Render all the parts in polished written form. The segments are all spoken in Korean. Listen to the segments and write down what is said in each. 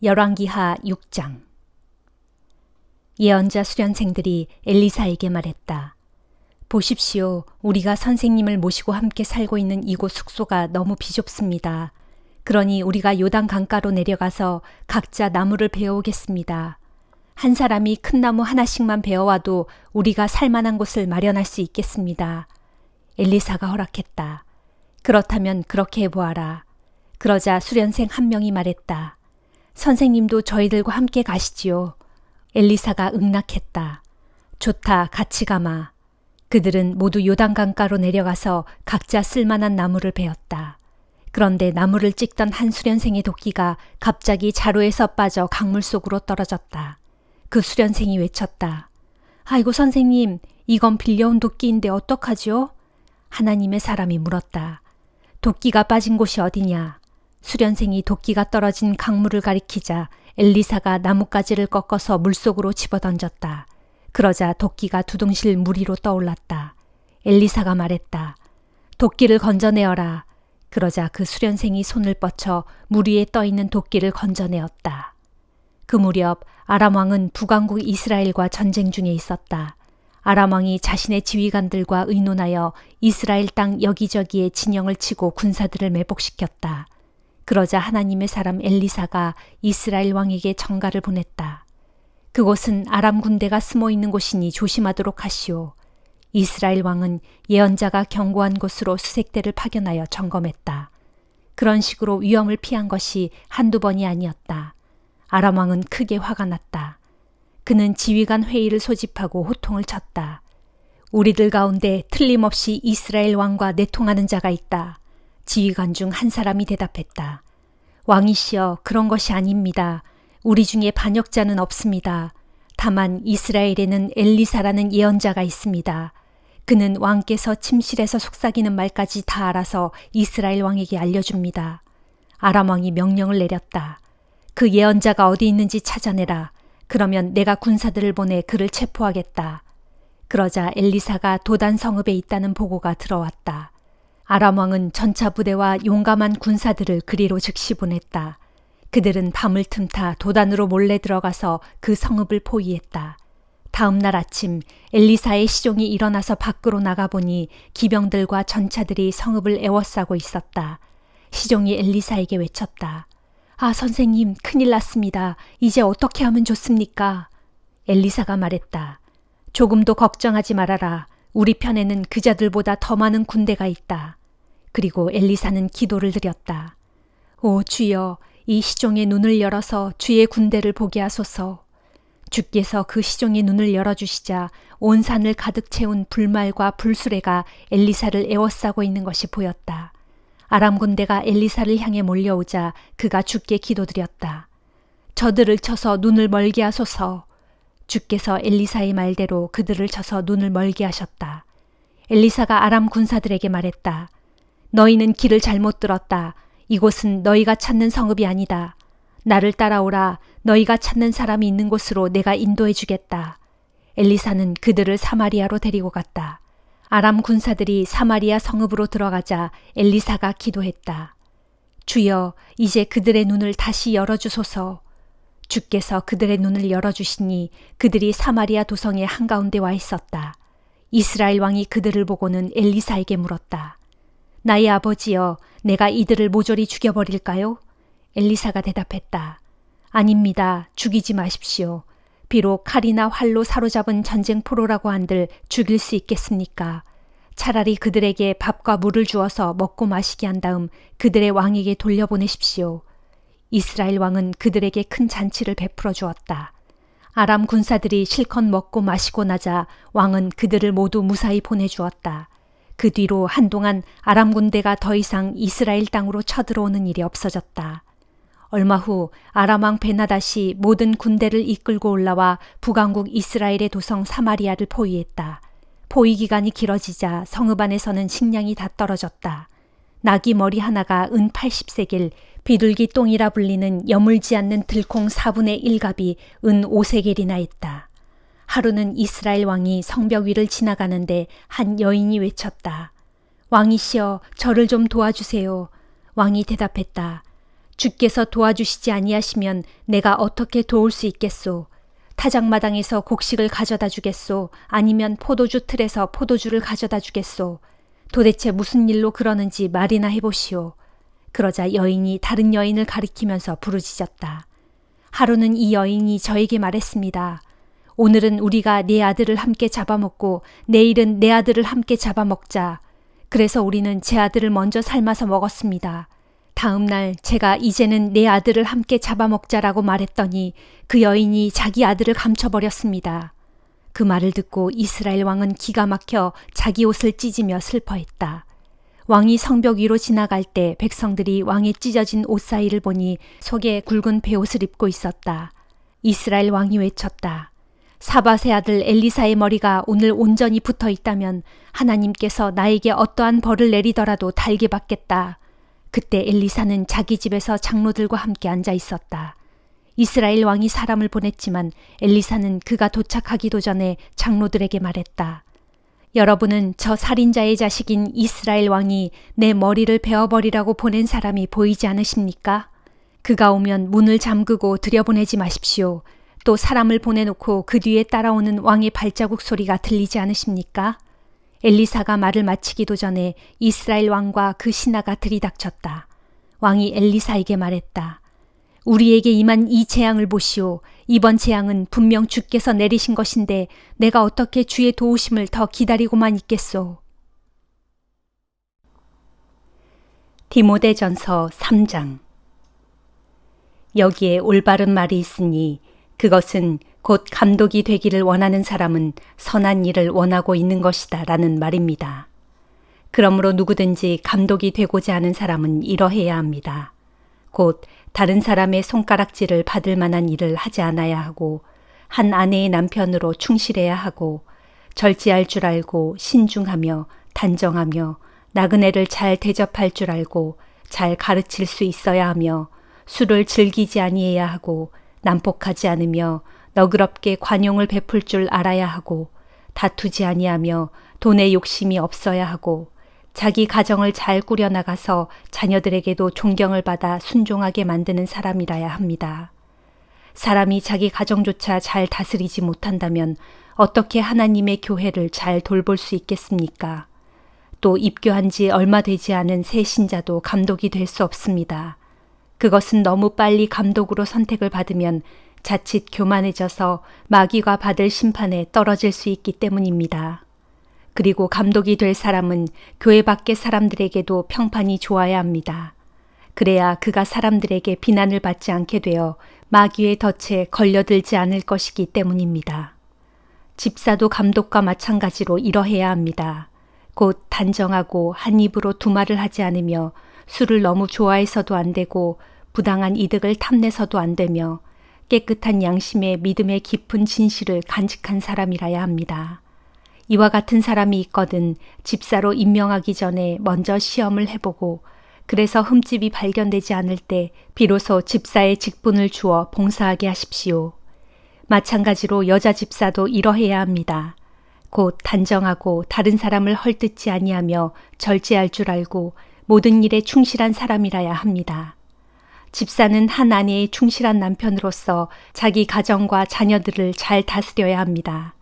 열왕기하 6장. 예언자 수련생들이 엘리사에게 말했다. 보십시오. 우리가 선생님을 모시고 함께 살고 있는 이곳 숙소가 너무 비좁습니다. 그러니 우리가 요단 강가로 내려가서 각자 나무를 베어오겠습니다. 한 사람이 큰 나무 하나씩만 베어와도 우리가 살만한 곳을 마련할 수 있겠습니다. 엘리사가 허락했다. 그렇다면 그렇게 해보아라. 그러자 수련생 한 명이 말했다. 선생님도 저희들과 함께 가시지요. 엘리사가 응낙했다. 좋다, 같이 가마. 그들은 모두 요단 강가로 내려가서 각자 쓸만한 나무를 베었다. 그런데 나무를 찍던 한 수련생의 도끼가 갑자기 자루에서 빠져 강물 속으로 떨어졌다. 그 수련생이 외쳤다. 아이고 선생님, 이건 빌려온 도끼인데 어떡하지요? 하나님의 사람이 물었다. 도끼가 빠진 곳이 어디냐? 수련생이 도끼가 떨어진 강물을 가리키자 엘리사가 나뭇가지를 꺾어서 물속으로 집어던졌다. 그러자 도끼가 두둥실 물 위로 떠올랐다. 엘리사가 말했다. 도끼를 건져내어라. 그러자 그 수련생이 손을 뻗쳐 물 위에 떠있는 도끼를 건져내었다. 그 무렵 아람 왕은 북왕국 이스라엘과 전쟁 중에 있었다. 아람 왕이 자신의 지휘관들과 의논하여 이스라엘 땅 여기저기에 진영을 치고 군사들을 매복시켰다. 그러자 하나님의 사람 엘리사가 이스라엘 왕에게 전가를 보냈다. 그곳은 아람 군대가 숨어 있는 곳이니 조심하도록 하시오. 이스라엘 왕은 예언자가 경고한 곳으로 수색대를 파견하여 점검했다. 그런 식으로 위험을 피한 것이 한두 번이 아니었다. 아람 왕은 크게 화가 났다. 그는 지휘관 회의를 소집하고 호통을 쳤다. 우리들 가운데 틀림없이 이스라엘 왕과 내통하는 자가 있다. 지휘관 중 한 사람이 대답했다. 왕이시여, 그런 것이 아닙니다. 우리 중에 반역자는 없습니다. 다만 이스라엘에는 엘리사라는 예언자가 있습니다. 그는 왕께서 침실에서 속삭이는 말까지 다 알아서 이스라엘 왕에게 알려줍니다. 아람 왕이 명령을 내렸다. 그 예언자가 어디 있는지 찾아내라. 그러면 내가 군사들을 보내 그를 체포하겠다. 그러자 엘리사가 도단 성읍에 있다는 보고가 들어왔다. 아람 왕은 전차 부대와 용감한 군사들을 그리로 즉시 보냈다. 그들은 밤을 틈타 도단으로 몰래 들어가서 그 성읍을 포위했다. 다음 날 아침 엘리사의 시종이 일어나서 밖으로 나가보니 기병들과 전차들이 성읍을 에워싸고 있었다. 시종이 엘리사에게 외쳤다. 아, 선생님, 큰일 났습니다. 이제 어떻게 하면 좋습니까? 엘리사가 말했다. 조금도 걱정하지 말아라. 우리 편에는 그자들보다 더 많은 군대가 있다. 그리고 엘리사는 기도를 드렸다. 오 주여, 이 시종의 눈을 열어서 주의 군대를 보게 하소서. 주께서 그 시종의 눈을 열어주시자 온 산을 가득 채운 불말과 불수레가 엘리사를 에워싸고 있는 것이 보였다. 아람 군대가 엘리사를 향해 몰려오자 그가 주께 기도드렸다. 저들을 쳐서 눈을 멀게 하소서. 주께서 엘리사의 말대로 그들을 쳐서 눈을 멀게 하셨다. 엘리사가 아람 군사들에게 말했다. 너희는 길을 잘못 들었다. 이곳은 너희가 찾는 성읍이 아니다. 나를 따라오라. 너희가 찾는 사람이 있는 곳으로 내가 인도해 주겠다. 엘리사는 그들을 사마리아로 데리고 갔다. 아람 군사들이 사마리아 성읍으로 들어가자 엘리사가 기도했다. 주여, 이제 그들의 눈을 다시 열어주소서. 주께서 그들의 눈을 열어주시니 그들이 사마리아 도성의 한가운데 와 있었다. 이스라엘 왕이 그들을 보고는 엘리사에게 물었다. 나의 아버지여, 내가 이들을 모조리 죽여버릴까요? 엘리사가 대답했다. 아닙니다. 죽이지 마십시오. 비록 칼이나 활로 사로잡은 전쟁포로라고 한들 죽일 수 있겠습니까? 차라리 그들에게 밥과 물을 주어서 먹고 마시게 한 다음 그들의 왕에게 돌려보내십시오. 이스라엘 왕은 그들에게 큰 잔치를 베풀어 주었다. 아람 군사들이 실컷 먹고 마시고 나자 왕은 그들을 모두 무사히 보내주었다. 그 뒤로 한동안 아람 군대가 더 이상 이스라엘 땅으로 쳐들어오는 일이 없어졌다. 얼마 후 아람 왕 베나닷이 모든 군대를 이끌고 올라와 북왕국 이스라엘의 도성 사마리아를 포위했다. 포위 기간이 길어지자 성읍 안에서는 식량이 다 떨어졌다. 나귀 머리 하나가 은 80세겔, 비둘기 똥이라 불리는 여물지 않는 들콩 4분의 1갑이 은 5세겔이나 했다. 하루는 이스라엘 왕이 성벽 위를 지나가는데 한 여인이 외쳤다. 왕이시여, 저를 좀 도와주세요. 왕이 대답했다. 주께서 도와주시지 아니하시면 내가 어떻게 도울 수 있겠소? 타작마당에서 곡식을 가져다 주겠소? 아니면 포도주 틀에서 포도주를 가져다 주겠소? 도대체 무슨 일로 그러는지 말이나 해보시오. 그러자 여인이 다른 여인을 가리키면서 부르짖었다. 하루는 이 여인이 저에게 말했습니다. 오늘은 우리가 네 아들을 함께 잡아먹고 내일은 내 아들을 함께 잡아먹자. 그래서 우리는 제 아들을 먼저 삶아서 먹었습니다. 다음 날 제가 이제는 내 아들을 함께 잡아먹자라고 말했더니 그 여인이 자기 아들을 감춰버렸습니다. 그 말을 듣고 이스라엘 왕은 기가 막혀 자기 옷을 찢으며 슬퍼했다. 왕이 성벽 위로 지나갈 때 백성들이 왕의 찢어진 옷 사이를 보니 속에 굵은 베옷을 입고 있었다. 이스라엘 왕이 외쳤다. 사밧의 아들 엘리사의 머리가 오늘 온전히 붙어 있다면 하나님께서 나에게 어떠한 벌을 내리더라도 달게 받겠다. 그때 엘리사는 자기 집에서 장로들과 함께 앉아 있었다. 이스라엘 왕이 사람을 보냈지만 엘리사는 그가 도착하기도 전에 장로들에게 말했다. 여러분은 저 살인자의 자식인 이스라엘 왕이 내 머리를 베어버리라고 보낸 사람이 보이지 않으십니까? 그가 오면 문을 잠그고 들여보내지 마십시오. 또 사람을 보내놓고 그 뒤에 따라오는 왕의 발자국 소리가 들리지 않으십니까? 엘리사가 말을 마치기도 전에 이스라엘 왕과 그 신하가 들이닥쳤다. 왕이 엘리사에게 말했다. 우리에게 임한 이 재앙을 보시오. 이번 재앙은 분명 주께서 내리신 것인데 내가 어떻게 주의 도우심을 더 기다리고만 있겠소. 디모데전서 3장. 여기에 올바른 말이 있으니 그것은 곧 감독이 되기를 원하는 사람은 선한 일을 원하고 있는 것이다 라는 말입니다. 그러므로 누구든지 감독이 되고자 하는 사람은 이러해야 합니다. 곧 다른 사람의 손가락질을 받을 만한 일을 하지 않아야 하고 한 아내의 남편으로 충실해야 하고 절제할 줄 알고 신중하며 단정하며 나그네를 잘 대접할 줄 알고 잘 가르칠 수 있어야 하며 술을 즐기지 아니해야 하고 난폭하지 않으며 너그럽게 관용을 베풀 줄 알아야 하고 다투지 아니하며 돈에 욕심이 없어야 하고 자기 가정을 잘 꾸려나가서 자녀들에게도 존경을 받아 순종하게 만드는 사람이라야 합니다. 사람이 자기 가정조차 잘 다스리지 못한다면 어떻게 하나님의 교회를 잘 돌볼 수 있겠습니까? 또 입교한 지 얼마 되지 않은 새 신자도 감독이 될 수 없습니다. 그것은 너무 빨리 감독으로 선택을 받으면 자칫 교만해져서 마귀가 받을 심판에 떨어질 수 있기 때문입니다. 그리고 감독이 될 사람은 교회 밖의 사람들에게도 평판이 좋아야 합니다. 그래야 그가 사람들에게 비난을 받지 않게 되어 마귀의 덫에 걸려들지 않을 것이기 때문입니다. 집사도 감독과 마찬가지로 이러해야 합니다. 곧 단정하고 한 입으로 두 말을 하지 않으며 술을 너무 좋아해서도 안 되고 부당한 이득을 탐내서도 안 되며 깨끗한 양심에 믿음의 깊은 진실을 간직한 사람이라야 합니다. 이와 같은 사람이 있거든 집사로 임명하기 전에 먼저 시험을 해보고 그래서 흠집이 발견되지 않을 때 비로소 집사의 직분을 주어 봉사하게 하십시오. 마찬가지로 여자 집사도 이러해야 합니다. 곧 단정하고 다른 사람을 헐뜯지 아니하며 절제할 줄 알고 모든 일에 충실한 사람이라야 합니다. 집사는 한 아내의 충실한 남편으로서 자기 가정과 자녀들을 잘 다스려야 합니다.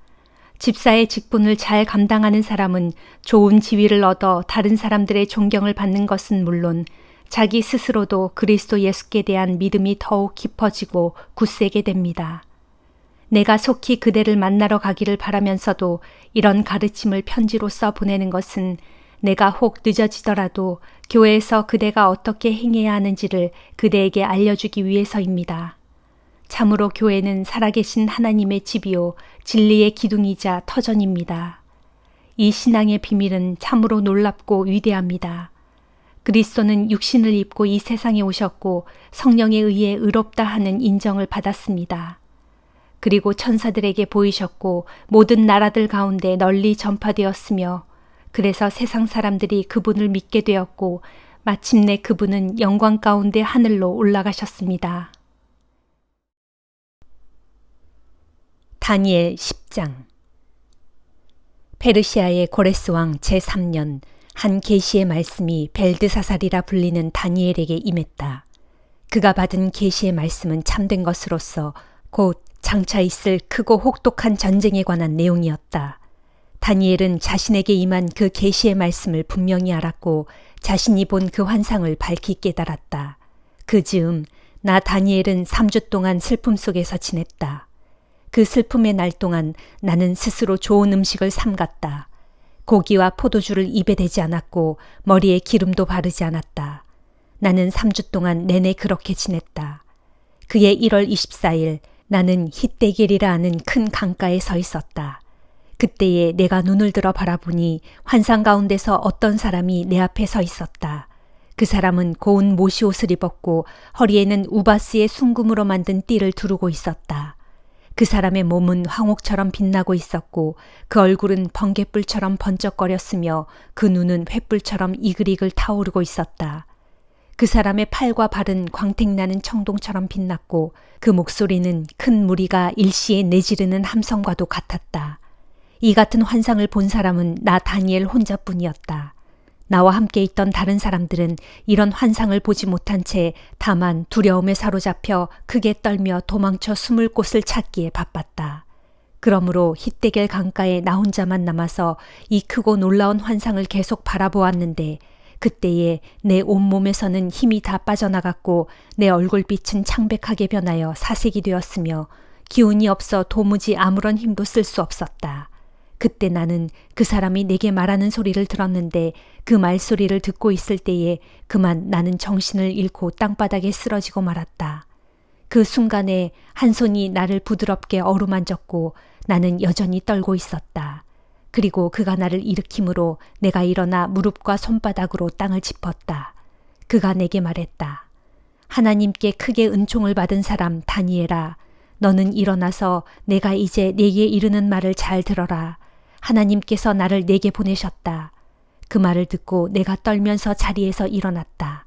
집사의 직분을 잘 감당하는 사람은 좋은 지위를 얻어 다른 사람들의 존경을 받는 것은 물론 자기 스스로도 그리스도 예수께 대한 믿음이 더욱 깊어지고 굳세게 됩니다. 내가 속히 그대를 만나러 가기를 바라면서도 이런 가르침을 편지로 써 보내는 것은 내가 혹 늦어지더라도 교회에서 그대가 어떻게 행해야 하는지를 그대에게 알려주기 위해서입니다. 참으로 교회는 살아계신 하나님의 집이요 진리의 기둥이자 터전입니다. 이 신앙의 비밀은 참으로 놀랍고 위대합니다. 그리스도는 육신을 입고 이 세상에 오셨고 성령에 의해 의롭다 하는 인정을 받았습니다. 그리고 천사들에게 보이셨고 모든 나라들 가운데 널리 전파되었으며 그래서 세상 사람들이 그분을 믿게 되었고 마침내 그분은 영광 가운데 하늘로 올라가셨습니다. 다니엘 10장. 페르시아의 고레스 왕 제3년 한 계시의 말씀이 벨드사살이라 불리는 다니엘에게 임했다. 그가 받은 계시의 말씀은 참된 것으로서 곧 장차 있을 크고 혹독한 전쟁에 관한 내용이었다. 다니엘은 자신에게 임한 그 계시의 말씀을 분명히 알았고 자신이 본 그 환상을 밝히 깨달았다. 그 즈음 나 다니엘은 3주 동안 슬픔 속에서 지냈다. 그 슬픔의 날 동안 나는 스스로 좋은 음식을 삼갔다. 고기와 포도주를 입에 대지 않았고 머리에 기름도 바르지 않았다. 나는 3주 동안 내내 그렇게 지냈다. 그해 1월 24일 나는 힛데겔이라 하는 큰 강가에 서 있었다. 그때에 내가 눈을 들어 바라보니 환상 가운데서 어떤 사람이 내 앞에 서 있었다. 그 사람은 고운 모시옷을 입었고 허리에는 우바스의 순금으로 만든 띠를 두르고 있었다. 그 사람의 몸은 황옥처럼 빛나고 있었고 그 얼굴은 번갯불처럼 번쩍거렸으며 그 눈은 횃불처럼 이글이글 타오르고 있었다. 그 사람의 팔과 발은 광택나는 청동처럼 빛났고 그 목소리는 큰 무리가 일시에 내지르는 함성과도 같았다. 이 같은 환상을 본 사람은 나 다니엘 혼자뿐이었다. 나와 함께 있던 다른 사람들은 이런 환상을 보지 못한 채 다만 두려움에 사로잡혀 크게 떨며 도망쳐 숨을 곳을 찾기에 바빴다. 그러므로 힛데겔 강가에 나 혼자만 남아서 이 크고 놀라운 환상을 계속 바라보았는데 그때에 내 온몸에서는 힘이 다 빠져나갔고 내 얼굴빛은 창백하게 변하여 사색이 되었으며 기운이 없어 도무지 아무런 힘도 쓸 수 없었다. 그때 나는 그 사람이 내게 말하는 소리를 들었는데 그 말소리를 듣고 있을 때에 그만 나는 정신을 잃고 땅바닥에 쓰러지고 말았다. 그 순간에 한 손이 나를 부드럽게 어루만졌고 나는 여전히 떨고 있었다. 그리고 그가 나를 일으킴으로 내가 일어나 무릎과 손바닥으로 땅을 짚었다. 그가 내게 말했다. 하나님께 크게 은총을 받은 사람 다니엘아, 너는 일어나서 내가 이제 네게 이르는 말을 잘 들어라. 하나님께서 나를 내게 보내셨다. 그 말을 듣고 내가 떨면서 자리에서 일어났다.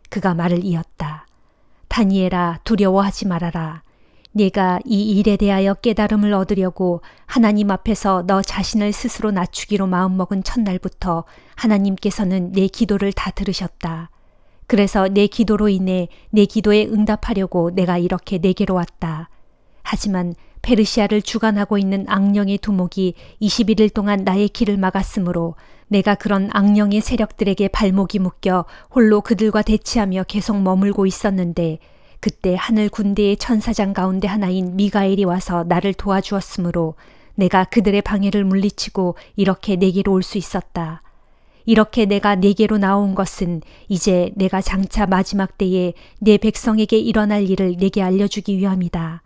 그가 말을 이었다. 다니엘아, 두려워하지 말아라. 네가 이 일에 대하여 깨달음을 얻으려고 하나님 앞에서 너 자신을 스스로 낮추기로 마음먹은 첫날부터 하나님께서는 내 기도를 다 들으셨다. 그래서 내 기도로 인해 내 기도에 응답하려고 내가 이렇게 내게로 왔다. 하지만 페르시아를 주관하고 있는 악령의 두목이 21일 동안 나의 길을 막았으므로 내가 그런 악령의 세력들에게 발목이 묶여 홀로 그들과 대치하며 계속 머물고 있었는데 그때 하늘 군대의 천사장 가운데 하나인 미가엘이 와서 나를 도와주었으므로 내가 그들의 방해를 물리치고 이렇게 내게로 올 수 있었다. 이렇게 내가 내게로 나온 것은 이제 내가 장차 마지막 때에 내 백성에게 일어날 일을 내게 알려주기 위함이다.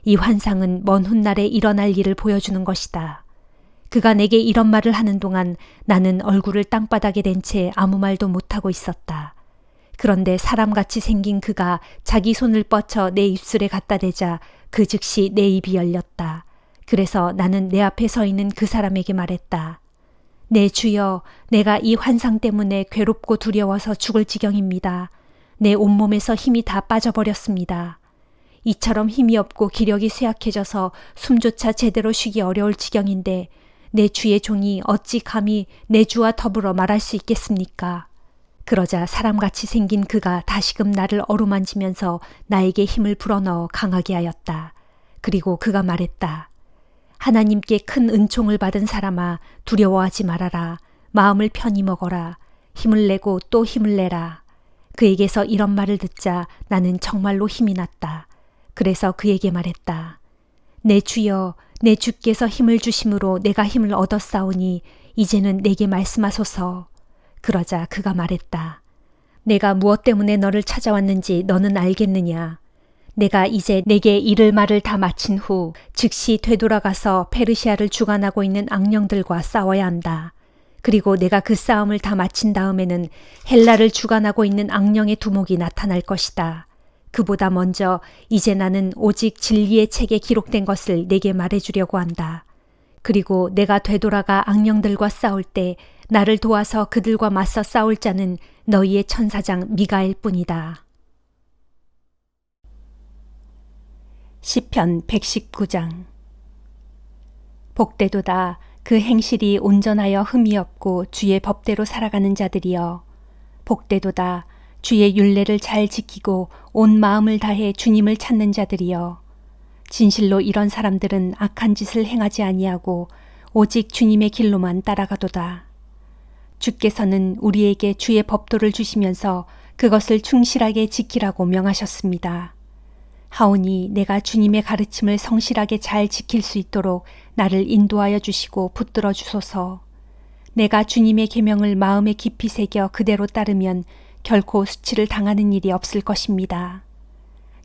이 환상은 먼 훗날에 일어날 일을 보여주는 것이다. 그가 내게 이런 말을 하는 동안 나는 얼굴을 땅바닥에 댄 채 아무 말도 못하고 있었다. 그런데 사람같이 생긴 그가 자기 손을 뻗쳐 내 입술에 갖다 대자 그 즉시 내 입이 열렸다. 그래서 나는 내 앞에 서 있는 그 사람에게 말했다. 내 주여, 내가 이 환상 때문에 괴롭고 두려워서 죽을 지경입니다. 내 온몸에서 힘이 다 빠져버렸습니다. 이처럼 힘이 없고 기력이 쇠약해져서 숨조차 제대로 쉬기 어려울 지경인데 내 주의 종이 어찌 감히 내 주와 더불어 말할 수 있겠습니까? 그러자 사람같이 생긴 그가 다시금 나를 어루만지면서 나에게 힘을 불어넣어 강하게 하였다. 그리고 그가 말했다. 하나님께 큰 은총을 받은 사람아, 두려워하지 말아라. 마음을 편히 먹어라. 힘을 내고 또 힘을 내라. 그에게서 이런 말을 듣자 나는 정말로 힘이 났다. 그래서 그에게 말했다. 내 주여, 내 주께서 힘을 주심으로 내가 힘을 얻었사오니 이제는 내게 말씀하소서. 그러자 그가 말했다. 내가 무엇 때문에 너를 찾아왔는지 너는 알겠느냐? 내가 이제 내게 이를 말을 다 마친 후 즉시 되돌아가서 페르시아를 주관하고 있는 악령들과 싸워야 한다. 그리고 내가 그 싸움을 다 마친 다음에는 헬라를 주관하고 있는 악령의 두목이 나타날 것이다. 그보다 먼저 이제 나는 오직 진리의 책에 기록된 것을 내게 말해주려고 한다. 그리고 내가 되돌아가 악령들과 싸울 때 나를 도와서 그들과 맞서 싸울 자는 너희의 천사장 미가엘 뿐이다. 시편 119장. 복되도다 그 행실이 온전하여 흠이 없고 주의 법대로 살아가는 자들이여. 복되도다 주의 율례를 잘 지키고 온 마음을 다해 주님을 찾는 자들이여, 진실로 이런 사람들은 악한 짓을 행하지 아니하고 오직 주님의 길로만 따라가도다. 주께서는 우리에게 주의 법도를 주시면서 그것을 충실하게 지키라고 명하셨습니다. 하오니 내가 주님의 가르침을 성실하게 잘 지킬 수 있도록 나를 인도하여 주시고 붙들어 주소서. 내가 주님의 계명을 마음에 깊이 새겨 그대로 따르면 결코 수치를 당하는 일이 없을 것입니다.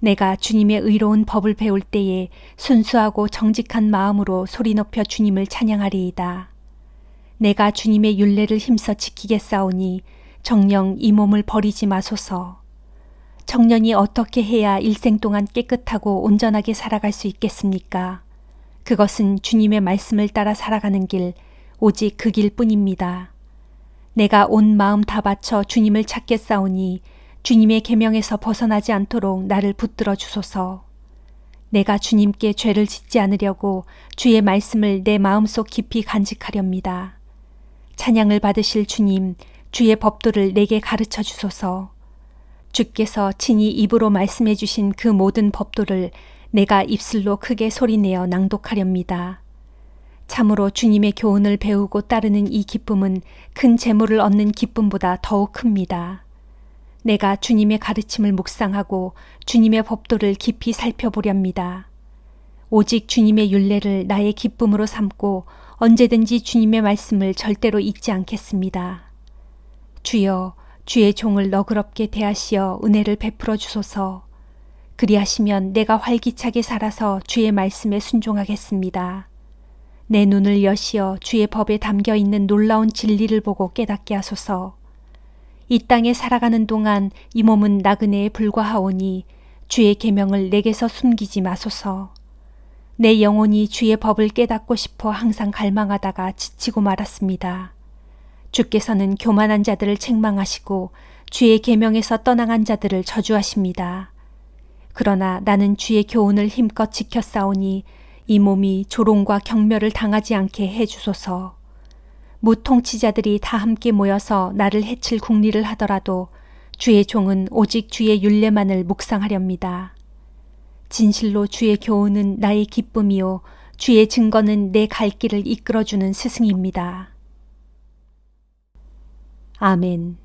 내가 주님의 의로운 법을 배울 때에 순수하고 정직한 마음으로 소리 높여 주님을 찬양하리이다. 내가 주님의 율례를 힘써 지키겠사오니 정녕 이 몸을 버리지 마소서. 청년이 어떻게 해야 일생 동안 깨끗하고 온전하게 살아갈 수 있겠습니까? 그것은 주님의 말씀을 따라 살아가는 길, 오직 그 길뿐입니다. 내가 온 마음 다 바쳐 주님을 찾겠사오니 주님의 계명에서 벗어나지 않도록 나를 붙들어 주소서. 내가 주님께 죄를 짓지 않으려고 주의 말씀을 내 마음속 깊이 간직하렵니다. 찬양을 받으실 주님, 주의 법도를 내게 가르쳐 주소서. 주께서 친히 입으로 말씀해 주신 그 모든 법도를 내가 입술로 크게 소리내어 낭독하렵니다. 참으로 주님의 교훈을 배우고 따르는 이 기쁨은 큰 재물을 얻는 기쁨보다 더욱 큽니다. 내가 주님의 가르침을 묵상하고 주님의 법도를 깊이 살펴보렵니다. 오직 주님의 율례를 나의 기쁨으로 삼고 언제든지 주님의 말씀을 절대로 잊지 않겠습니다. 주여, 주의 종을 너그럽게 대하시어 은혜를 베풀어 주소서. 그리하시면 내가 활기차게 살아서 주의 말씀에 순종하겠습니다. 내 눈을 여시어 주의 법에 담겨 있는 놀라운 진리를 보고 깨닫게 하소서. 이 땅에 살아가는 동안 이 몸은 나그네에 불과하오니 주의 계명을 내게서 숨기지 마소서. 내 영혼이 주의 법을 깨닫고 싶어 항상 갈망하다가 지치고 말았습니다. 주께서는 교만한 자들을 책망하시고 주의 계명에서 떠나간 자들을 저주하십니다. 그러나 나는 주의 교훈을 힘껏 지켰사오니 이 몸이 조롱과 경멸을 당하지 않게 해주소서. 무통치자들이 다 함께 모여서 나를 해칠 궁리를 하더라도 주의 종은 오직 주의 율례만을 묵상하렵니다. 진실로 주의 교훈은 나의 기쁨이요 주의 증거는 내 갈 길을 이끌어주는 스승입니다. 아멘.